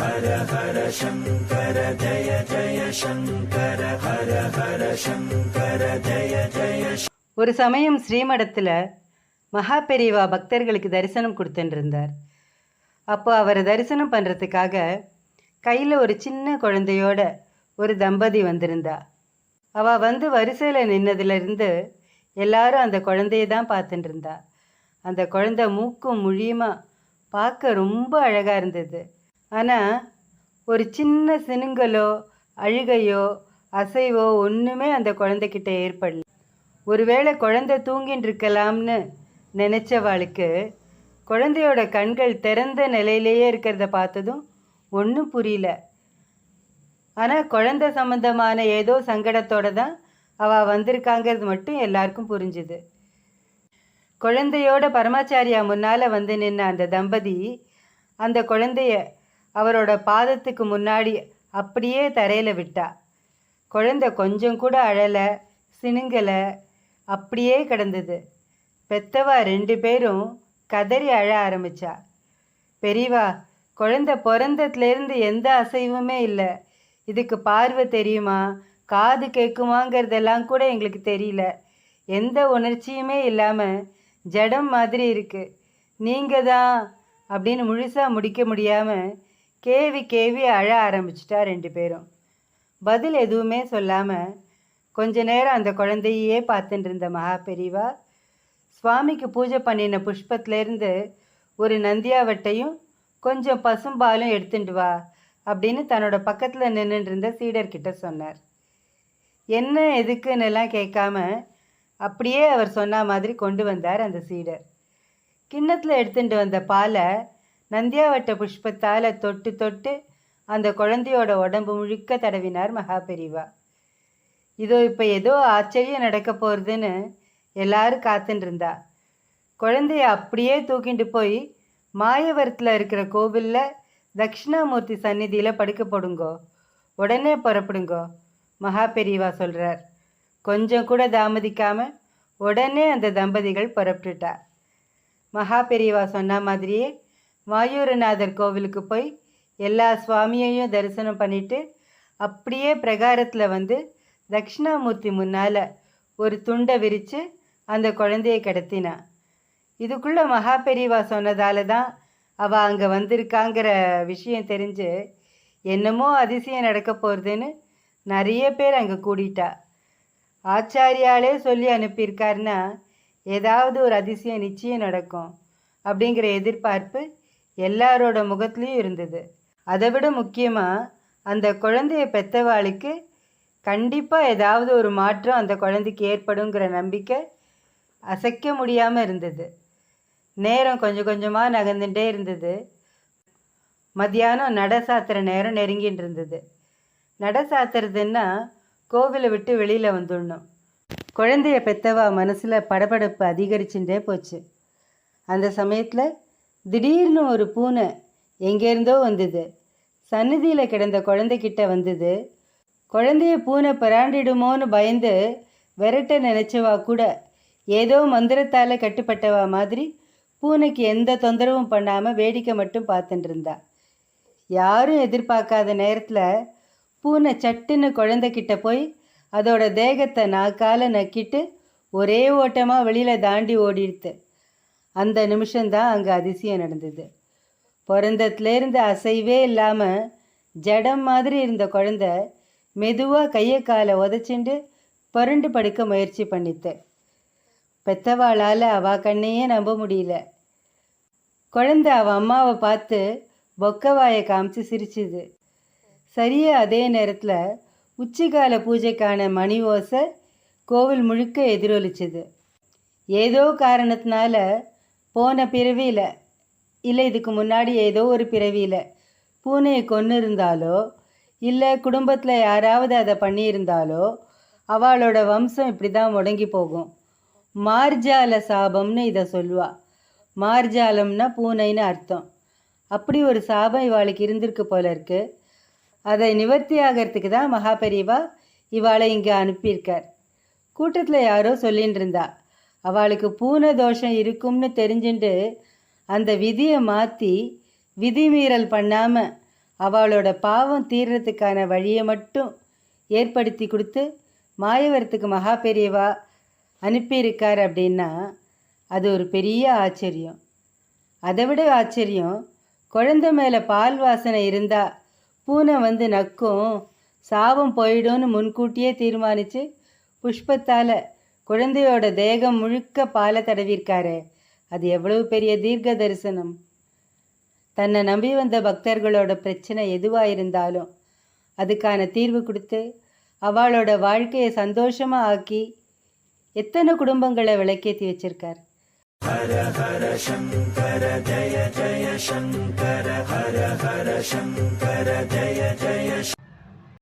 ஹர ஹர சங்கர ஜய ஜய சங்கர ஹர ஹர சங்கர ஜய ஜய. ஒரு சமயம் ஸ்ரீமடத்தில் மகா பெரியவா பக்தர்களுக்கு தரிசனம் கொடுத்துட்டு இருந்தார். அப்போ அவரை தரிசனம் பண்ணுறதுக்காக கையில் ஒரு சின்ன குழந்தையோட ஒரு தம்பதி வந்திருந்தா. அவள் வந்து வரிசையில் நின்னதுலேருந்து எல்லாரும் அந்த குழந்தைய தான் பார்த்துட்டு இருந்தா. அந்த குழந்தை மூக்கும் முழியுமா பார்க்க ரொம்ப அழகாக இருந்தது. ஆனால் ஒரு சின்ன சினுங்கலோ அழுகையோ அசைவோ ஒன்றுமே அந்த குழந்தைக்கிட்ட ஏற்படல. ஒருவேளை குழந்தை தூங்கின்னு இருக்கலாம்னு நினச்சவாளுக்கு குழந்தையோட கண்கள் திறந்த நிலையிலேயே இருக்கிறத பார்த்ததும் ஒன்றும் புரியல. ஆனால் குழந்தை சம்பந்தமான ஏதோ சங்கடத்தோடு தான் அவள் வந்திருக்காங்கிறது மட்டும் எல்லாருக்கும் புரிஞ்சுது. குழந்தையோட பரமாச்சாரியா முன்னால் வந்து நின்ன அந்த தம்பதி அந்த குழந்தைய அவரோட பாதத்துக்கு முன்னாடி அப்படியே தரையில் விட்டா. குழந்தை கொஞ்சம் கூட அழலை, சினுங்கலை, அப்படியே கிடந்தது. பெத்தவா 2 பேரும் கதறி அழ ஆரம்பிச்சா. பெரியவா, குழந்தை பிறந்ததுலேருந்து எந்த அசைவுமே இல்லை. இதுக்கு பார்வை தெரியுமா, காது கேட்குமாங்கிறதெல்லாம் கூட எங்களுக்கு தெரியல. எந்த உணர்ச்சியுமே இல்லாமல் ஜடம் மாதிரி இருக்குது. நீங்கள் தான் அப்படின்னு முழுசாக முடிக்க முடியாமல் கேவி கேவி அழ ஆரம்பிச்சிட்டா 2 பேரும். பதில் எதுவுமே சொல்லாமல் கொஞ்ச நேரம் அந்த குழந்தையே பார்த்துட்டு இருந்த மகா பெரியவா சுவாமிக்கு பூஜை பண்ணின புஷ்பத்திலேருந்து ஒரு நந்தியாவட்டையும் கொஞ்சம் பசும்பாலும் எடுத்துட்டு வா அப்படின்னு தன்னோட பக்கத்தில் நின்றுட்டு இருந்த சீடர்கிட்ட சொன்னார். என்ன எதுக்குன்னெல்லாம் கேட்காம அப்படியே அவர் சொன்ன மாதிரி கொண்டு வந்தார் அந்த சீடர். கிண்ணத்தில் எடுத்துட்டு வந்த பாலை நந்தியாவட்ட புஷ்பத்தால் தொட்டு தொட்டு அந்த குழந்தையோட உடம்பு முழுக்க தடவினார் மகா பெரியவா. இதோ இப்போ ஏதோ ஆச்சரியம் நடக்க போகிறதுன்னு எல்லாரும் காத்துட்டு இருந்தா. குழந்தைய அப்படியே தூக்கிட்டு போய் மாயவரத்தில் இருக்கிற கோவிலில் தட்சிணாமூர்த்தி சந்நிதியில் படுக்க போடுங்கோ, உடனே புறப்படுங்கோ மகா பெரியவா சொல்கிறார். கொஞ்சம் கூட தாமதிக்காமல் உடனே அந்த தம்பதிகள் புறப்பட்டுட்டா. மகா பெரியவா சொன்ன மாதிரியே மாயூரநாதர் கோவிலுக்கு போய் எல்லா சுவாமியையும் தரிசனம் பண்ணிவிட்டு அப்படியே பிரகாரத்தில் வந்து தட்சிணாமூர்த்தி முன்னால் ஒரு துண்டை விரித்து அந்த குழந்தையை கிடத்தினா. இதுக்குள்ளே மகா பெரியவா சொன்னதால தான் அவள் அங்கே வந்திருக்காங்கிற விஷயம் தெரிஞ்சு என்னமோ அதிசயம் நடக்க போகிறதுன்னு நிறைய பேர் அங்கே கூடிட்டா. ஆச்சாரியாலே சொல்லி அனுப்பியிருக்காருன்னா ஏதாவது ஒரு அதிசயம் நிச்சயம் நடக்கும் அப்படிங்கிற எதிர்பார்ப்பு எல்லாரோட முகத்துலேயும் இருந்தது. அதை விட முக்கியமாக அந்த குழந்தைய பெற்றவாளுக்கு கண்டிப்பாக ஏதாவது ஒரு மாற்றம் அந்த குழந்தைக்கு ஏற்படுங்கிற நம்பிக்கை அசைக்க முடியாமல் இருந்தது. நேரம் கொஞ்சம் கொஞ்சமாக நகர்ந்துட்டே இருந்தது. மத்தியானம் நட சாத்துற நேரம் நெருங்கிட்டு இருந்தது. நட சாத்துறதுன்னா கோவிலை விட்டு வெளியில் வந்துடணும். குழந்தைய பெற்றவா மனசில் படபடப்பு அதிகரிச்சுட்டே போச்சு. அந்த சமயத்தில் திடீர்னு ஒரு பூனை எங்கேருந்தோ வந்தது. சந்நிதியில் கிடந்த குழந்தைகிட்ட வந்தது. குழந்தைய பூனை பிராண்டிடுமோன்னு பயந்து விரட்ட நினச்சவா கூட ஏதோ மந்திரத்தால் கட்டுப்பட்டவா மாதிரி பூனைக்கு எந்த தொந்தரவும் பண்ணாமல் வேடிக்கை மட்டும் பார்த்துட்டு இருந்தா. யாரும் எதிர்பார்க்காத நேரத்தில் பூனை சட்டுன்னு குழந்தைகிட்ட போய் அதோட தேகத்தை நாக்கால் நக்கிட்டு ஒரே ஓட்டமாக வெளியில் தாண்டி ஓடிடுது. அந்த நிமிஷம்தான் அங்கே அதிசயம் நடந்தது. பிறந்ததுலேருந்து அசைவே இல்லாமல் ஜடம் மாதிரி இருந்த குழந்தை மெதுவாக கையை காலை உதச்சிண்டு புரண்டு படுக்க முயற்சி பண்ணித்து. பெத்தவாளால் அவள் கண்ணையே நம்ப முடியல. குழந்தை அவள் அம்மாவை பார்த்து பொக்கவாயை காமிச்சு சிரிச்சுது. சரியாக அதே நேரத்தில் உச்சிகால பூஜைக்கான மணி ஓசை கோவில் முழுக்க எதிரொலிச்சுது. ஏதோ காரணத்தினால போன பிறவியில் இல்லை இதுக்கு முன்னாடி ஏதோ ஒரு பிறவியில் பூனையை கொன்று இருந்தாலோ இல்லை குடும்பத்தில் யாராவது அதை பண்ணியிருந்தாலோ அவளோட வம்சம் இப்படி தான் முடங்கி போகும். மார்ஜால சாபம்னு இதை சொல்லுவா. மார்ஜாலம்னா பூனைன்னு அர்த்தம். அப்படி ஒரு சாபம் இவாளுக்கு இருந்திருக்கு போல இருக்கு. அதை நிவர்த்தி ஆகிறதுக்கு தான் மகா பெரியவா இவாளை இங்கே அனுப்பியிருக்கார். கூட்டத்தில் யாரோ சொல்லின்னு இருந்தா. அவளுக்கு பூனை தோஷம் இருக்கும்னு தெரிஞ்சுட்டு அந்த விதியை மாற்றி விதிமீறல் பண்ணாமல் அவளோட பாவம் தீர்றதுக்கான வழியை மட்டும் ஏற்படுத்தி கொடுத்து மாயவரத்துக்கு மகா பெரியவா அனுப்பியிருக்கார் அப்படின்னா அது ஒரு பெரிய ஆச்சரியம். அதை விட ஆச்சரியம், குழந்தை மேலே பால் வாசனை இருந்தால் பூனை வந்து நக்கும், சாபம் போயிடும்னு முன்கூட்டியே தீர்மானித்து புஷ்பத்தால் குழந்தையோட தேகம் முழுக்க பாலை தடவிருக்காரு. அது எவ்வளவு பெரிய தீர்க்க தரிசனம். தன்னை நம்பி வந்த பக்தர்களோட பிரச்சனை எதுவாக இருந்தாலும் அதுக்கான தீர்வு கொடுத்து அவளோட வாழ்க்கையை சந்தோஷமாக ஆக்கி எத்தனை குடும்பங்களை விளக்கேற்றி வச்சிருக்கார். ஹர ஹர சங்கர ஜய ஜய சங்கர ஹர ஹர சங்கர ஜய ஜய